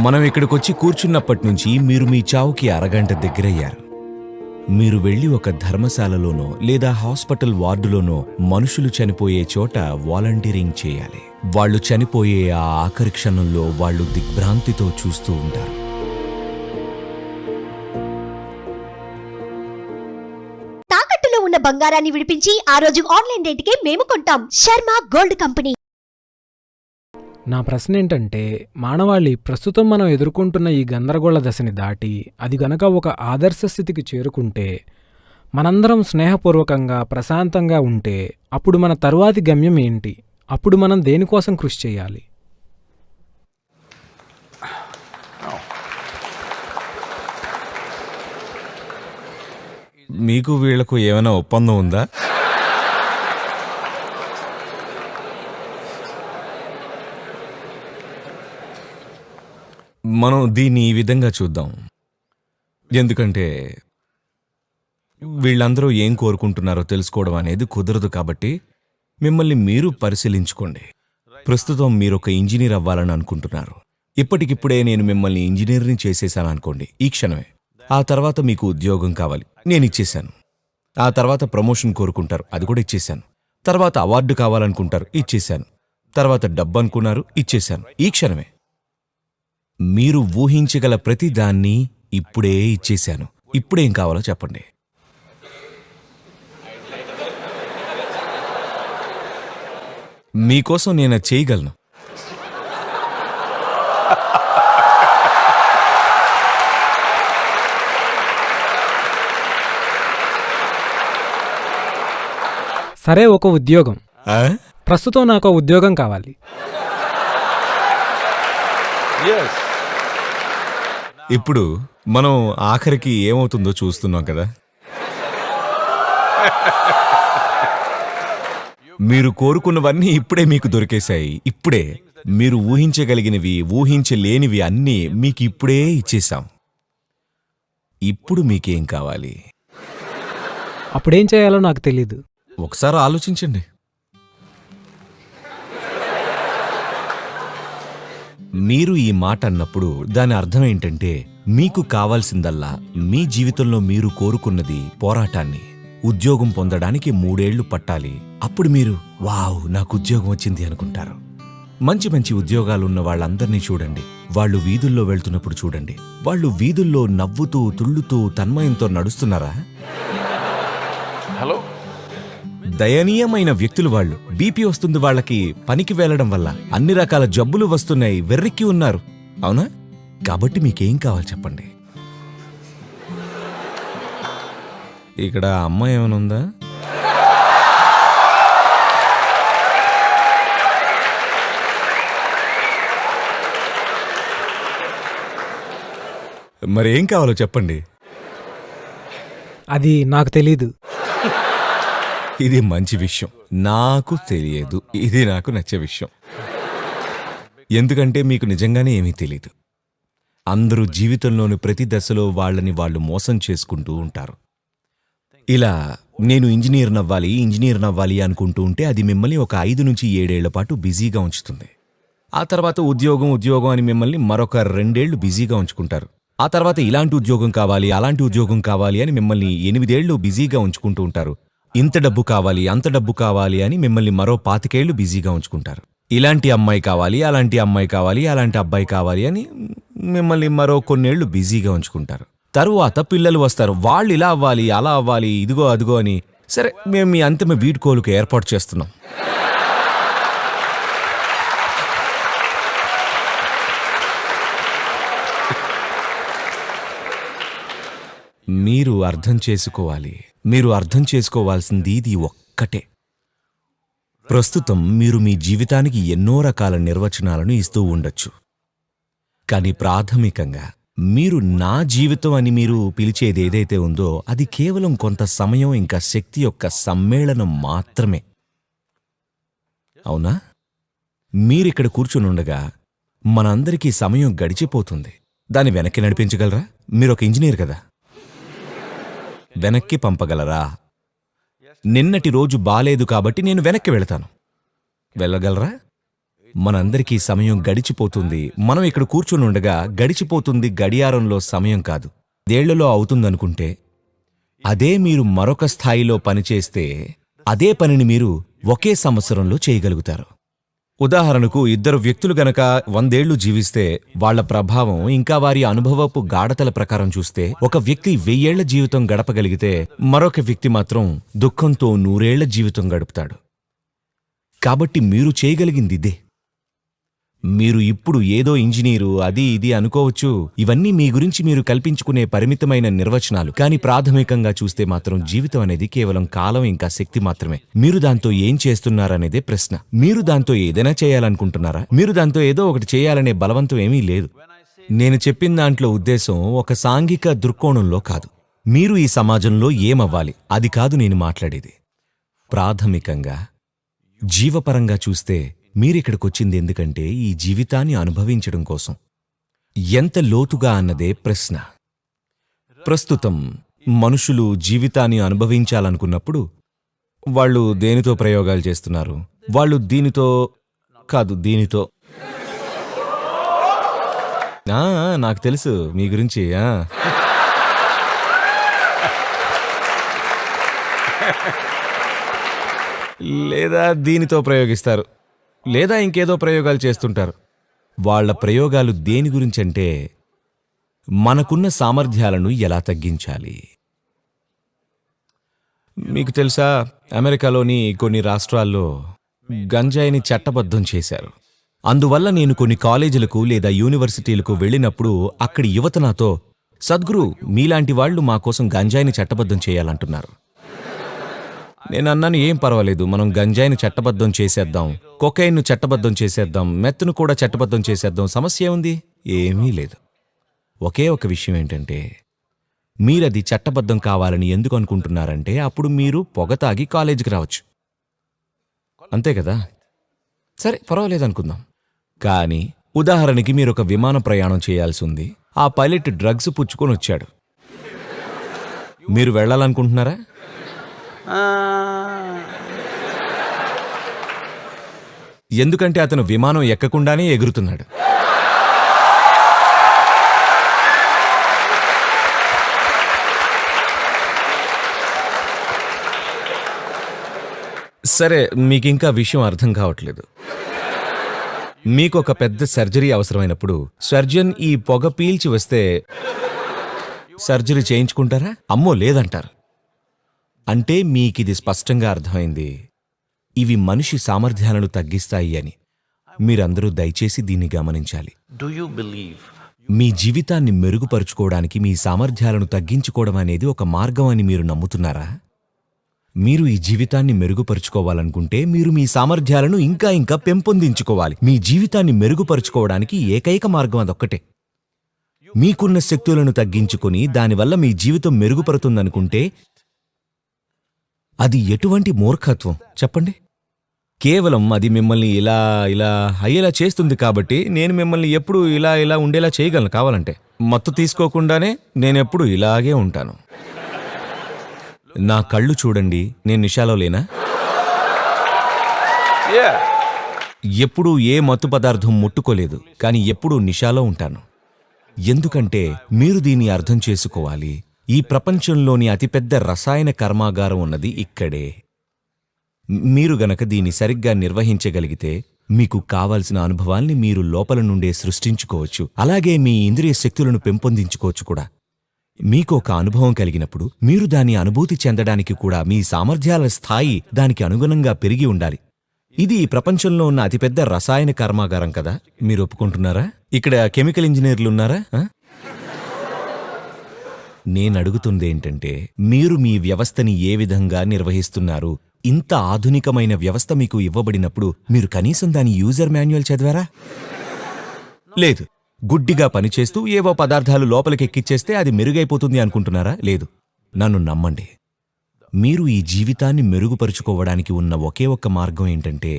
మనం ఇక్కడికొచ్చి కూర్చున్నప్పటి నుంచి మీరు మీ చావుకి అరగంట దగ్గరయ్యారు. మీరు వెళ్ళి ఒక ధర్మశాలలోనో లేదా హాస్పిటల్ వార్డులోనో మనుషులు చనిపోయే చోట వాలంటీరింగ్ చేయాలి. వాళ్ళు చనిపోయే ఆ ఆఖరి క్షణంలో వాళ్ళు దిగ్భ్రాంతితో చూస్తూ ఉంటారు. తాకట్టులో ఉన్న బంగారాన్ని విడిపించి ఆ రోజు ఆన్లైన్ రేటుకే మేము కొంటాం. Sharma gold company. నా ప్రశ్న ఏంటంటే, మానవాళి ప్రస్తుతం మనం ఎదుర్కొంటున్న ఈ గందరగోళ దశని దాటి అది గనక ఒక ఆదర్శ స్థితికి చేరుకుంటే, మనందరం స్నేహపూర్వకంగా ప్రశాంతంగా ఉంటే అప్పుడు మన తరువాతి గమ్యం ఏంటి? అప్పుడు మనం దేనికోసం కృషి చేయాలి? మీకు వీళ్లకు ఏమైనా ఒప్పందం ఉందా? మనం దీన్ని ఈ విధంగా చూద్దాం. ఎందుకంటే వీళ్ళందరూ ఏం కోరుకుంటున్నారో తెలుసుకోవడం అనేది కుదరదు. కాబట్టి మిమ్మల్ని మీరు పరిశీలించుకోండి. ప్రస్తుతం మీరొక ఇంజనీర్ అవ్వాలని అనుకుంటున్నారు. ఇప్పటికిప్పుడే నేను మిమ్మల్ని ఇంజనీర్ని చేసేసాను అనుకోండి, ఈ క్షణమే. ఆ తర్వాత మీకు ఉద్యోగం కావాలి, నేను ఇచ్చేశాను. ఆ తర్వాత ప్రమోషన్ కోరుకుంటారు, అది కూడా ఇచ్చేశాను. తర్వాత అవార్డు కావాలనుకుంటారు, ఇచ్చేశాను. తర్వాత డబ్బు అనుకున్నారు, ఇచ్చేశాను, ఈ క్షణమే. మీరు ఊహించగల ప్రతి దాన్ని ఇప్పుడే ఇచ్చేశాను. ఇప్పుడేం కావాలో చెప్పండి. మీకోసం నేను అది చేయగలను. సరే, ఒక ఉద్యోగం. ఆ? ప్రస్తుతం నాకు ఉద్యోగం కావాలి. ఇప్పుడు మనం ఆఖరికి ఏమవుతుందో చూస్తున్నాం కదా. మీరు కోరుకున్నవన్నీ ఇప్పుడే మీకు దొరికేశాయి. ఇప్పుడే మీరు ఊహించగలిగినవి, ఊహించలేనివి అన్నీ మీకు ఇప్పుడే ఇచ్చేశాం. ఇప్పుడు మీకేం కావాలి? అప్పుడేం చేయాలో నాకు తెలీదు. ఒకసారి ఆలోచించండి. మీరు ఈ మాట అన్నప్పుడు దాని అర్థం ఏంటంటే, మీకు కావాల్సిందల్లా మీ జీవితంలో మీరు కోరుకున్నది పోరాటాన్ని. ఉద్యోగం పొందడానికి 3 ఏళ్లు పట్టాలి. అప్పుడు మీరు వావ్, నాకు ఉద్యోగం వచ్చింది అనుకుంటారు. మంచి మంచి ఉద్యోగాలున్న వాళ్ళందర్నీ చూడండి. వాళ్ళు వీధుల్లో వెళ్తున్నప్పుడు చూడండి. వాళ్ళు వీధుల్లో నవ్వుతూ తుళ్ళుతూ తన్మయంతో నడుస్తున్నారా? హలో, దయనీయమైన వ్యక్తులు వాళ్ళు. బీపీ వస్తుంది వాళ్ళకి, పనికి వెళ్లడం వల్ల అన్ని రకాల జబ్బులు వస్తున్నాయి, వెర్రెక్కి ఉన్నారు. అవునా? కాబట్టి మీకేం కావాలి చెప్పండి. ఇక్కడ అమ్మాయి ఏమైనా ఉందా? మరేం కావాలో చెప్పండి. అది నాకు తెలీదు. ఇది మంచి విషయం. నాకు తెలియదు. ఇది నాకు నచ్చే విషయం. ఎందుకంటే మీకు నిజంగానే ఏమీ తెలీదు. అందరూ జీవితంలోని ప్రతి దశలో వాళ్ళని వాళ్ళు మోసం చేసుకుంటూ ఉంటారు. ఇలా నేను ఇంజనీర్ నవ్వాలి అనుకుంటూ ఉంటే అది మిమ్మల్ని ఒక 5 నుంచి 7 ఏళ్ల పాటు బిజీగా ఉంచుతుంది. ఆ తర్వాత ఉద్యోగం అని మిమ్మల్ని మరొక 2 ఏళ్లు బిజీగా ఉంచుకుంటారు. ఆ తర్వాత ఇలాంటి ఉద్యోగం కావాలి, అలాంటి ఉద్యోగం కావాలి అని మిమ్మల్ని 8 ఏళ్లు బిజీగా ఉంచుకుంటూ ఉంటారు. ఇంత డబ్బు కావాలి, అంత డబ్బు కావాలి అని మిమ్మల్ని మరో 25 ఏళ్లు బిజీగా ఉంచుకుంటారు. ఇలాంటి అమ్మాయి కావాలి, అలాంటి అమ్మాయి కావాలి, అలాంటి అబ్బాయి కావాలి అని మిమ్మల్ని మరో కొన్నేళ్లు బిజీగా ఉంచుకుంటారు. తరువాత పిల్లలు వస్తారు. వాళ్ళు ఇలా అవ్వాలి, అలా అవ్వాలి, ఇదిగో అదిగో అని. సరే, మేము మీ అంతిమ వీడ్కోలుకు ఏర్పాటు చేస్తున్నాం. మీరు అర్థం చేసుకోవాల్సింది ఇది ఒక్కటే. ప్రస్తుతం మీరు మీ జీవితానికి ఎన్నో రకాల నిర్వచనాలను ఇస్తూ ఉండొచ్చు. కానీ ప్రాథమికంగా మీరు నా జీవితం అని మీరు పిలిచేది ఏదైతే ఉందో అది కేవలం కొంత సమయం ఇంకా శక్తి యొక్క సమ్మేళనం మాత్రమే. అవునా? మీరిక్కడ కూర్చునుండగా మనందరికీ సమయం గడిచిపోతుంది. దాన్ని వెనక్కి నడిపించగలరా? మీరొక ఇంజనీర్ కదా, వెనక్కి పంపగలరా? నిన్నటి రోజు బాలేదు కాబట్టి నేను వెనక్కి వెళతాను. వెళ్ళగలరా? మనందరికీ సమయం గడిచిపోతుంది. మనం ఇక్కడ కూర్చుని ఉండగా గడిచిపోతుంది గడియారంలో సమయం కాదు, దేళ్లలో అవుతుందనుకుంటే, అదే మీరు మరొక స్థాయిలో పనిచేస్తే అదే పనిని మీరు ఒకే సంవత్సరంలో చేయగలుగుతారు. ఉదాహరణకు 2 వ్యక్తులు గనక 100 ఏళ్లు జీవిస్తే వాళ్ల ప్రభావం ఇంకా వారి అనుభవపు గాఢతల ప్రకారం చూస్తే ఒక వ్యక్తి 1000 ఏళ్ల జీవితం గడపగలిగితే మరొక వ్యక్తి మాత్రం దుఃఖంతో 100 ఏళ్ల జీవితం గడుపుతాడు. కాబట్టి మీరు చేయగలిగింది ఇదే. మీరు ఇప్పుడు ఏదో ఇంజనీరు అది ఇది అనుకోవచ్చు. ఇవన్నీ మీ గురించి మీరు కల్పించుకునే పరిమితమైన నిర్వచనాలు. కానీ ప్రాథమికంగా చూస్తే మాత్రం జీవితం అనేది కేవలం కాలం ఇంకా శక్తి మాత్రమే. మీరు దాంతో ఏం చేస్తున్నారనేదే ప్రశ్న. మీరు దాంతో ఏదైనా చేయాలనుకుంటున్నారా? మీరు దాంతో ఏదో ఒకటి చేయాలనే బలవంతం ఏమీ లేదు. నేను చెప్పిన దాంట్లో ఉద్దేశం ఒక సాంఘిక దృక్కోణంలో కాదు. మీరు ఈ సమాజంలో ఏమవ్వాలి అది కాదు నేను మాట్లాడేది. ప్రాథమికంగా జీవపరంగా చూస్తే మీరిక్కడికొచ్చింది ఎందుకంటే ఈ జీవితాన్ని అనుభవించడం కోసం. ఎంత లోతుగా అన్నదే ప్రశ్న. ప్రస్తుతం మనుషులు జీవితాన్ని అనుభవించాలనుకున్నప్పుడు వాళ్ళు దేనితో ప్రయోగాలు చేస్తున్నారు? వాళ్ళు దీనితో కాదు, దీనితో. నాకు తెలుసు మీ గురించి. లేదా దీనితో ప్రయోగిస్తారు, లేదా ఇంకేదో ప్రయోగాలు చేస్తుంటారు. వాళ్ల ప్రయోగాలు దేని గురించంటే మనకున్న సామర్థ్యాలను ఎలా తగ్గించాలి. మీకు తెలుసా, అమెరికాలోని కొన్ని రాష్ట్రాల్లో గంజాయిని చట్టబద్ధం చేశారు. అందువల్ల నేను కొన్ని కాలేజీలకు లేదా యూనివర్సిటీలకు వెళ్ళినప్పుడు అక్కడి యువత నాతో, సద్గురు మీలాంటి వాళ్లు మా కోసం గంజాయిని చట్టబద్ధం చేయాలంటున్నారు. నేనన్నాను, ఏం పర్వాలేదు, మనం గంజాయిని చట్టబద్ధం చేసేద్దాం, కొకైన్ను చట్టబద్ధం చేసేద్దాం, మెత్తును కూడా చట్టబద్ధం చేసేద్దాం, సమస్య ఉంది? ఏమీ లేదు. ఒకే ఒక విషయం ఏంటంటే మీరది చట్టబద్ధం కావాలని ఎందుకు అనుకుంటున్నారంటే అప్పుడు మీరు పొగ తాగి కాలేజీకి రావచ్చు, అంతే కదా? సరే పర్వాలేదు అనుకుందాం. కానీ ఉదాహరణకి మీరు ఒక విమాన ప్రయాణం చేయాల్సి ఉంది. ఆ పైలట్ డ్రగ్స్ పుచ్చుకొని వచ్చాడు. మీరు వెళ్ళాలనుకుంటున్నారా? ఎందుకంటే అతను విమానం ఎక్కకుండానే ఎగురుతున్నాడు. సరే, మీకింకా విషయం అర్థం కావట్లేదు. మీకొక పెద్ద సర్జరీ అవసరమైనప్పుడు సర్జన్ ఈ పొగ పీల్చి వస్తే సర్జరీ చేయించుకుంటారా? అమ్మో లేదంటారు. అంటే మీకిది స్పష్టంగా అర్థమైంది, ఇవి మనిషి సామర్థ్యాలను తగ్గిస్తాయి అని. మీరందరూ దయచేసి దీన్ని గమనించాలి. మీ జీవితాన్ని మెరుగుపరుచుకోవడానికి మీ సామర్థ్యాలను తగ్గించుకోవడం అనేది ఒక మార్గం అని మీరు నమ్ముతున్నారా? మీరు ఈ జీవితాన్ని మెరుగుపరుచుకోవాలనుకుంటే మీరు మీ సామర్థ్యాలను ఇంకా ఇంకా పెంపొందించుకోవాలి. మీ జీవితాన్ని మెరుగుపరుచుకోవడానికి ఏకైక మార్గం అదొక్కటే. మీకున్న శక్తులను తగ్గించుకొని దానివల్ల మీ జీవితం మెరుగుపడుతుందనుకుంటే అది ఎటువంటి మూర్ఖత్వం చెప్పండి. కేవలం అది మిమ్మల్ని ఇలా ఇలా అయ్యేలా చేస్తుంది కాబట్టి నేను మిమ్మల్ని ఎప్పుడు ఇలా ఇలా ఉండేలా చేయగలను. కావాలంటే మత్తు తీసుకోకుండానే నేనెప్పుడు ఇలాగే ఉంటాను. నా కళ్ళు చూడండి, నేను నిషాలో లేనా? ఎప్పుడూ ఏ మత్తు పదార్థం ముట్టుకోలేదు, కానీ ఎప్పుడూ నిషాలో ఉంటాను. ఎందుకంటే మీరు దీన్ని అర్థం చేసుకోవాలి. ఈ ప్రపంచంలోని అతిపెద్ద రసాయన కర్మాగారం ఉన్నది ఇక్కడే. మీరు గనక దీన్ని సరిగ్గా నిర్వహించగలిగితే మీకు కావాల్సిన అనుభవాల్ని మీరు లోపల నుండే సృష్టించుకోవచ్చు. అలాగే మీ ఇంద్రియ శక్తులను పెంపొందించుకోవచ్చు కూడా. మీకు ఒక అనుభవం కలిగినప్పుడు మీరు దాన్ని అనుభూతి చెందడానికి కూడా మీ సామర్థ్యాల స్థాయి దానికి అనుగుణంగా పెరిగి ఉండాలి. ఇది ఈ ప్రపంచంలో ఉన్న అతిపెద్ద రసాయన కర్మాగారం కదా. మీరు ఒప్పుకుంటున్నారా? ఇక్కడ కెమికల్ ఇంజనీర్లున్నారా? నేనడుగుతుందేంటంటే మీరు మీ వ్యవస్థని ఏ విధంగా నిర్వహిస్తున్నారు? ఇంత ఆధునికమైన వ్యవస్థ మీకు ఇవ్వబడినప్పుడు మీరు కనీసం దాని యూజర్ మాన్యువల్ చదివారా? లేదు. గుడ్డిగా పనిచేస్తూ ఏవో పదార్థాలు లోపలికెక్కిచ్చేస్తే అది మెరుగైపోతుంది అనుకుంటున్నారా? లేదు. నన్ను నమ్మండి. మీరు ఈ జీవితాన్ని మెరుగుపరుచుకోవడానికి ఉన్న ఒకే ఒక్క మార్గం ఏంటంటే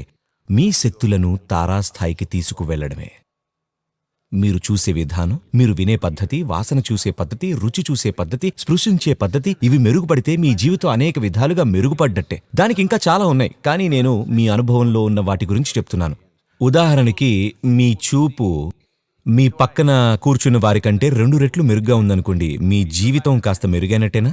మీ శక్తులను తారాస్థాయికి తీసుకువెళ్లడమే. మీరు చూసే విధానం, మీరు వినే పద్ధతి, వాసన చూసే పద్ధతి, రుచి చూసే పద్ధతి, స్పృశించే పద్ధతి, ఇవి మెరుగుపడితే మీ జీవితం అనేక విధాలుగా మెరుగుపడ్డట్టే. దానికి ఇంకా చాలా ఉన్నాయి, కానీ నేను మీ అనుభవంలో ఉన్న వాటి గురించి చెప్తున్నాను. ఉదాహరణకి మీ చూపు మీ పక్కన కూర్చున్న వారికంటే 2 రెట్లు మెరుగ్గా ఉందనుకోండి, మీ జీవితం కాస్త మెరుగైనట్టేనా?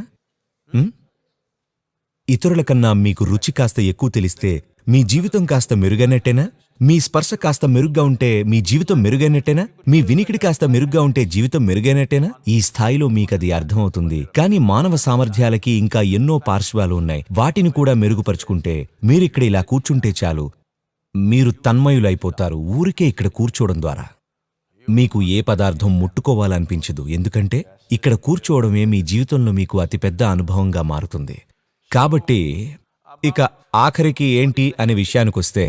ఇతరుల కన్నా మీకు రుచి కాస్త ఎక్కువ తెలిస్తే మీ జీవితం కాస్త మెరుగైనట్టేనా? మీ స్పర్శ కాస్త మెరుగ్గా ఉంటే మీ జీవితం మెరుగైనట్టేనా? మీ వినికిడి కాస్త మెరుగ్గా ఉంటే జీవితం మెరుగైనట్టేనా? ఈ స్థాయిలో మీకది అర్థమవుతుంది. కానీ మానవ సామర్థ్యాలకి ఇంకా ఎన్నో పార్శ్వాలు ఉన్నాయి. వాటిని కూడా మెరుగుపరుచుకుంటే మీరిక్కడ ఇలా కూర్చుంటే చాలు, మీరు తన్మయులైపోతారు ఊరికే ఇక్కడ కూర్చోవడం ద్వారా. మీకు ఏ పదార్థం ముట్టుకోవాలనిపించదు, ఎందుకంటే ఇక్కడ కూర్చోవడమే మీ జీవితంలో మీకు అతిపెద్ద అనుభవంగా మారుతుంది. కాబట్టి ఇక ఆఖరికి ఏంటి అనే విషయానికొస్తే,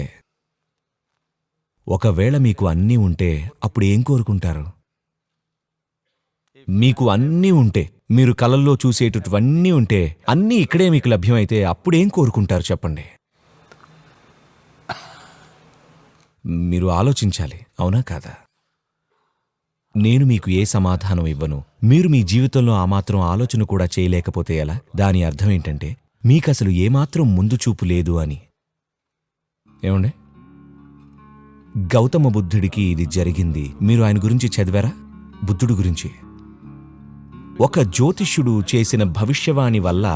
ఒకవేళ మీకు అన్నీ ఉంటే అప్పుడు ఏం కోరుకుంటారు? మీకు అన్నీ ఉంటే, మీరు కలల్లో చూసేటటువన్నీ ఉంటే, అన్నీ ఇక్కడే మీకు లభ్యమైతే అప్పుడేం కోరుకుంటారు చెప్పండి? మీరు ఆలోచించాలి, అవునా కాదా? నేను మీకు ఏ సమాధానం ఇవ్వను. మీరు మీ జీవితంలో ఆ మాత్రం ఆలోచన కూడా చేయలేకపోతే ఎలా? దాని అర్థం ఏంటంటే మీకసలు ఏమాత్రం ముందు చూపు లేదు అని. ఏమండే, గౌతమ బుద్ధుడికి ఇది జరిగింది. మీరు ఆయన గురించి చదివారా? బుద్ధుడు గురించి ఒక జ్యోతిష్యుడు చేసిన భవిష్యవాణి వల్ల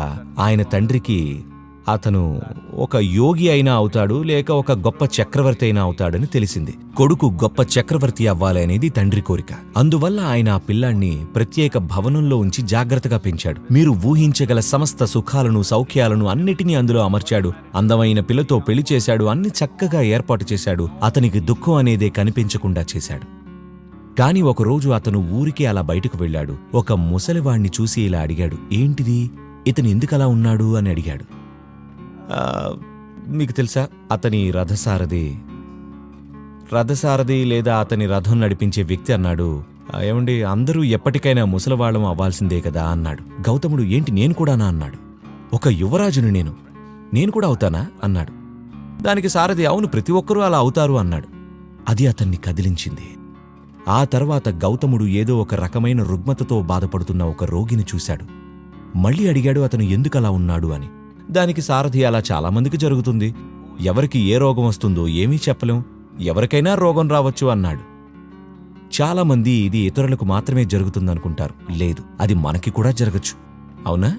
ఆయన తండ్రికి అతను ఒక యోగి అయినా అవుతాడు, లేక ఒక గొప్ప చక్రవర్తి అయినా అవుతాడని తెలిసింది. కొడుకు గొప్ప చక్రవర్తి అవ్వాలి అనేది తండ్రి కోరిక. అందువల్ల ఆయన ఆ పిల్లాన్ని ప్రత్యేక భవనంలో ఉంచి జాగ్రత్తగా పెంచాడు. మీరు ఊహించగల సమస్త సుఖాలను, సౌఖ్యాలను అన్నిటినీ అందులో అమర్చాడు. అందమైన పిల్లతో పెళ్లి చేశాడు. అన్ని చక్కగా ఏర్పాటు చేశాడు. అతనికి దుఃఖం అనేదే కనిపించకుండా చేశాడు. కాని ఒకరోజు అతను ఊరికే అలా బయటకు వెళ్ళాడు. ఒక ముసలివాణ్ణి చూసి ఇలా అడిగాడు, ఏంటిది, ఇతను ఎందుకలా ఉన్నాడు అని అడిగాడు. మీకు తెలుసా, అతని రథసారథి లేదా అతని రథం నడిపించే వ్యక్తి అన్నాడు, ఏమండి, అందరూ ఎప్పటికైనా ముసలివాళ్ళం అవ్వాల్సిందే కదా అన్నాడు. గౌతముడు, ఏంటి నేను కూడానా అన్నాడు. ఒక యువరాజును నేను కూడా అవుతానా అన్నాడు. దానికి సారథి, అవును, ప్రతి ఒక్కరూ అలా అవుతారు అన్నాడు. అది అతన్ని కదిలించింది. ఆ తర్వాత గౌతముడు ఏదో ఒక రకమైన రుగ్మతతో బాధపడుతున్న ఒక రోగిని చూశాడు. మళ్ళీ అడిగాడు అతను ఎందుకలా ఉన్నాడు అని. దానికి సారథి, అలా చాలామందికి జరుగుతుంది. ఎవరికి ఏ రోగం వస్తుందో ఏమీ చెప్పలేం, ఎవరికైనా రోగం రావచ్చు అన్నాడు. చాలామంది ఇది ఇతరులకు మాత్రమే జరుగుతుందనుకుంటారు. లేదు, అది మనకి కూడా జరగచ్చు, అవునా?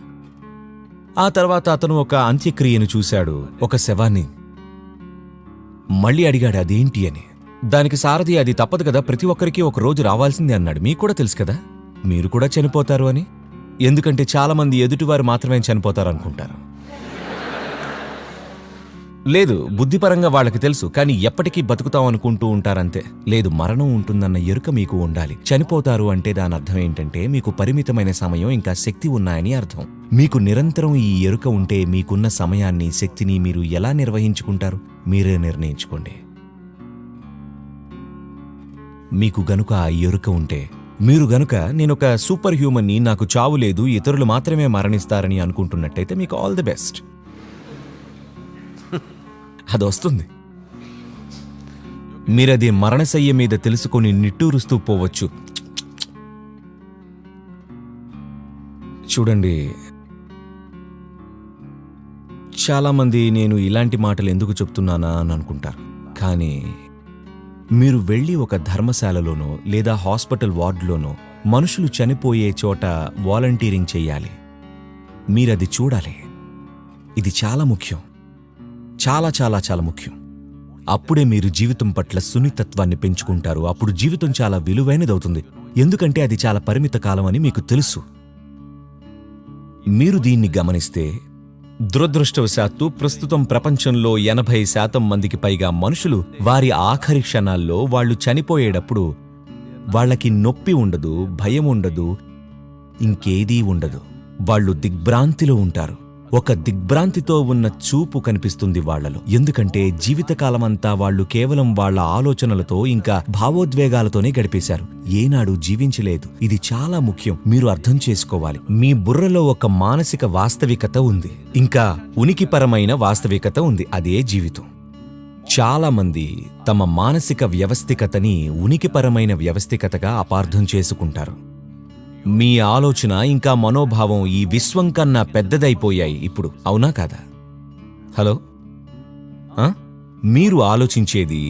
ఆ తర్వాత అతను ఒక అంత్యక్రియను చూశాడు, ఒక శవాన్ని. మళ్ళీ అడిగాడు అదేంటి అని. దానికి సారథి, అది తప్పదు కదా, ప్రతి ఒక్కరికి ఒక రోజు రావాల్సిందే అన్నాడు. మీకు కూడా తెలుసు కదా, మీరు కూడా చనిపోతారు అని. ఎందుకంటే చాలామంది ఎదుటివారు మాత్రమే చనిపోతారనుకుంటారు. లేదు, బుద్ధిపరంగా వాళ్ళకి తెలుసు, కానీ ఎప్పటికీ బతుకుతాం అనుకుంటూ ఉంటారంతే. లేదు, మరణం ఉంటుందన్న ఎరుక మీకు ఉండాలి. చనిపోతారు అంటే దాని అర్థం ఏంటంటే మీకు పరిమితమైన సమయం ఇంకా శక్తి ఉన్నాయని అర్థం. మీకు నిరంతరం ఈ ఎరుక ఉంటే మీకున్న సమయాన్ని, శక్తిని మీరు ఎలా నిర్వహించుకుంటారు మీరే నిర్ణయించుకోండి. మీకు గనుక ఆ ఎరుక ఉంటే, మీరు గనుక నేనొక సూపర్ హ్యూమన్ని, నాకు చావు లేదు, ఇతరులు మాత్రమే మరణిస్తారని అనుకుంటున్నట్టయితే మీకు ఆల్ ది బెస్ట్. అది వస్తుంది. మీరది మరణశయ్య మీద తెలుసుకొని నిట్టూరుస్తూ పోవచ్చు. చూడండి, చాలామంది నేను ఇలాంటి మాటలు ఎందుకు చెప్తున్నానా అని అనుకుంటారు. కానీ మీరు వెళ్ళి ఒక ధర్మశాలలోనో లేదా హాస్పిటల్ వార్డులోనో మనుషులు చనిపోయే చోట వాలంటీరింగ్ చెయ్యాలి. మీరది చూడాలి. ఇది చాలా ముఖ్యం, చాలా చాలా చాలా ముఖ్యం. అప్పుడే మీరు జీవితం పట్ల సున్నితత్వాన్ని పెంచుకుంటారు. అప్పుడు జీవితం చాలా విలువైనదవుతుంది, ఎందుకంటే అది చాలా పరిమిత కాలం అని మీకు తెలుసు. మీరు దీన్ని గమనిస్తే, దురదృష్టవశాత్తు ప్రస్తుతం ప్రపంచంలో 80% మందికి పైగా మనుషులు వారి ఆఖరి క్షణాల్లో వాళ్ళు చనిపోయేటప్పుడు వాళ్ళకి నొప్పి ఉండదు, భయం ఉండదు, ఇంకేదీ ఉండదు. వాళ్ళు దిగ్భ్రాంతిలో ఉంటారు. ఒక దిగ్భ్రాంతితో ఉన్న చూపు కనిపిస్తుంది వాళ్లలో. ఎందుకంటే జీవితకాలమంతా వాళ్ళు కేవలం వాళ్ల ఆలోచనలతో ఇంకా భావోద్వేగాలతోనే గడిపేశారు, ఏనాడు జీవించలేదు. ఇది చాలా ముఖ్యం, మీరు అర్థం చేసుకోవాలి. మీ బుర్రలో ఒక మానసిక వాస్తవికత ఉంది, ఇంకా ఉనికిపరమైన వాస్తవికత ఉంది, అదే జీవితం. చాలా మంది తమ మానసిక వ్యవస్థికతని ఉనికిపరమైన వ్యవస్థికతగా అపార్థం చేసుకుంటారు. మీ ఆలోచన ఇంకా మనోభావం ఈ విశ్వం కన్నా పెద్దదైపోయాయి ఇప్పుడు, అవునా కాదా? హలో, మీరు ఆలోచించేది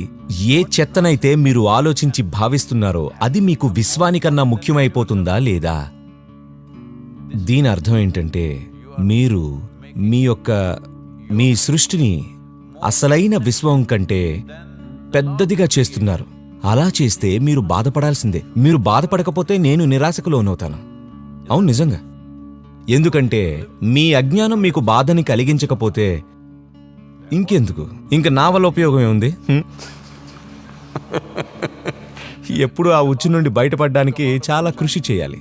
ఏ చెత్తనైతే మీరు ఆలోచించి భావిస్తున్నారో అది మీకు విశ్వానికన్నా ముఖ్యమైపోతుందా లేదా? దీని అర్థం ఏంటంటే మీరు మీ సృష్టిని అసలైన విశ్వం కంటే పెద్దదిగా చేస్తున్నారు. అలా చేస్తే మీరు బాధపడాల్సిందే. మీరు బాధపడకపోతే నేను నిరాశకు లోనవుతాను. అవును, నిజంగా. ఎందుకంటే మీ అజ్ఞానం మీకు బాధని కలిగించకపోతే ఇంకెందుకు? ఇంక నా వల్ల ఉపయోగం ఏముంది? ఎప్పుడు ఆ ఉచ్చు నుండి బయటపడడానికి చాలా కృషి చేయాలి.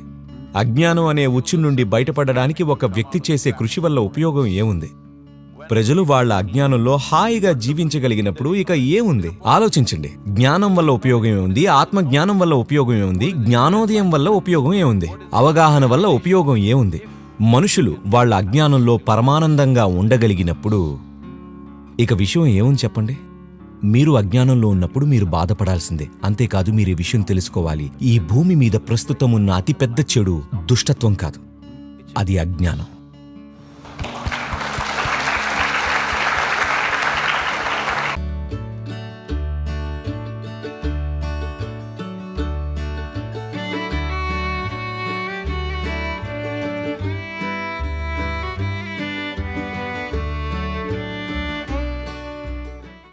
అజ్ఞానం అనే ఉచ్చు నుండి బయటపడడానికి ఒక వ్యక్తి చేసే కృషి వల్ల ఉపయోగం ఏముంది? ప్రజలు వాళ్ళ అజ్ఞానంలో హాయిగా జీవించగలిగినప్పుడు ఇక ఏముంది? ఆలోచించండి. జ్ఞానం వల్ల ఉపయోగం ఏముంది? ఆత్మజ్ఞానం వల్ల ఉపయోగం ఏముంది? జ్ఞానోదయం వల్ల ఉపయోగం ఏముంది? అవగాహన వల్ల ఉపయోగం ఏముంది? మనుషులు వాళ్ళ అజ్ఞానంలో పరమానందంగా ఉండగలిగినప్పుడు ఇక విషయం ఏముంది చెప్పండి? మీరు అజ్ఞానంలో ఉన్నప్పుడు మీరు బాధపడాల్సిందే. అంతేకాదు, మీరు ఈ విషయం తెలుసుకోవాలి. ఈ భూమి మీద ప్రస్తుతం ఉన్న అతిపెద్ద చెడు దుష్టత్వం కాదు, అది అజ్ఞానం.